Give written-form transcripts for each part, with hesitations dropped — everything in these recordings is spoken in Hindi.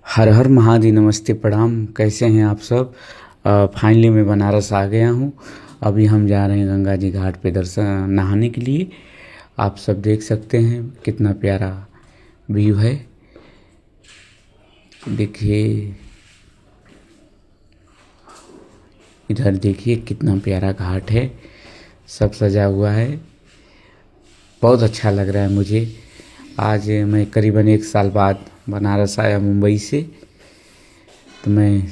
हर हर महादेव, नमस्ते, प्रणाम। कैसे हैं आप सब। फाइनली मैं बनारस आ गया हूँ। अभी हम जा रहे हैं गंगा जी घाट पे दर्शन नहाने के लिए। आप सब देख सकते हैं कितना प्यारा व्यू है। देखिए इधर, देखिए कितना प्यारा घाट है, सब सजा हुआ है। बहुत अच्छा लग रहा है मुझे। आज मैं करीबन 1 साल बाद बनारस आया मुंबई से। तो मैं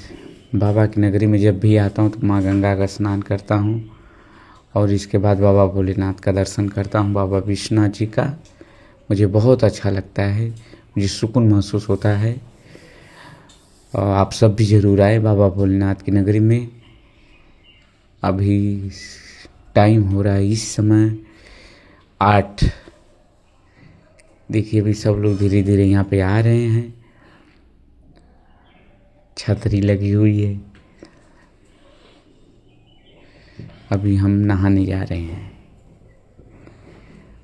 बाबा की नगरी में जब भी आता हूँ तो माँ गंगा का स्नान करता हूँ और इसके बाद बाबा भोलेनाथ का दर्शन करता हूँ, बाबा विश्वनाथ जी का। मुझे बहुत अच्छा लगता है, मुझे सुकून महसूस होता है। और आप सब भी ज़रूर आए बाबा भोलेनाथ की नगरी में। अभी टाइम हो रहा है इस समय 8। देखिए अभी सब लोग धीरे धीरे यहाँ पे आ रहे हैं। छतरी लगी हुई है। अभी हम नहाने जा रहे हैं।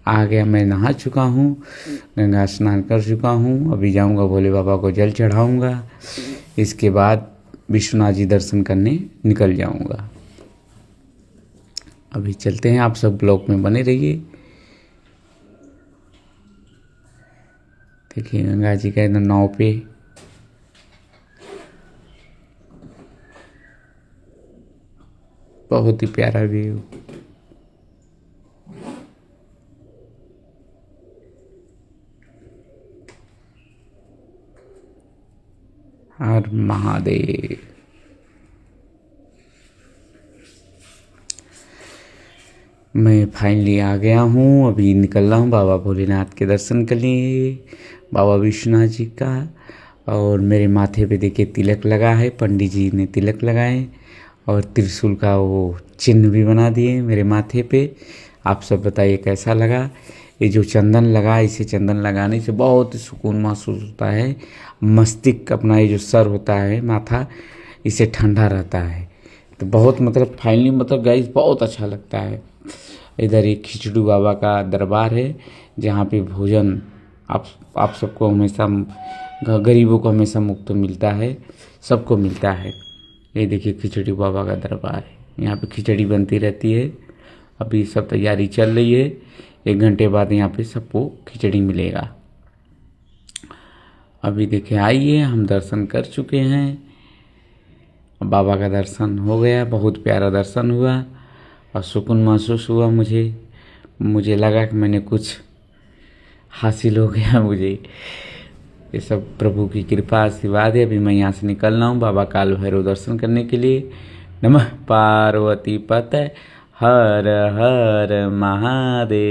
आ गया, मैं नहा चुका हूँ, गंगा स्नान कर चुका हूँ। अभी जाऊँगा भोले बाबा को जल चढ़ाऊँगा। इसके बाद विश्वनाथ जी दर्शन करने निकल जाऊँगा। अभी चलते हैं, आप सब ब्लॉग में बने रहिए। देखिए गंगा जी का एकदम नाव पे बहुत ही प्यारा व्यू। हर महादेव। मैं फाइनली आ गया हूँ। अभी निकल रहा हूँ बाबा भोलेनाथ के दर्शन के लिए, बाबा विश्वनाथ जी का। और मेरे माथे पे देखिए तिलक लगा है, पंडित जी ने तिलक लगाए और त्रिशूल का वो चिन्ह भी बना दिए मेरे माथे पे। आप सब बताइए कैसा लगा। ये जो चंदन लगा, इसे चंदन लगाने से बहुत सुकून महसूस होता है। मस्तिष्क अपना ये जो सर होता है, माथा, इसे ठंडा रहता है। तो बहुत मतलब फाइनली मतलब गाइस बहुत अच्छा लगता है। इधर एक खिचड़ू बाबा का दरबार है जहाँ पे भोजन आप सबको हमेशा, गरीबों को हमेशा मुफ्त मिलता है, सबको मिलता है। ये देखिए खिचड़ी बाबा का दरबार है, यहाँ पे खिचड़ी बनती रहती है। अभी सब तैयारी चल रही है, 1 घंटे बाद यहाँ पे सबको खिचड़ी मिलेगा। अभी देखिए आइए, हम दर्शन कर चुके हैं। बाबा का दर्शन हो गया, बहुत प्यारा दर्शन हुआ और सुकून महसूस हुआ। मुझे लगा कि मैंने कुछ हासिल हो गया मुझे। ये सब प्रभु की कृपा आशीर्वाद है। अभी मैं यहाँ से निकल रहा हूँ बाबा काल भैरव दर्शन करने के लिए। नमः पार्वती पतये हर हर महादेव।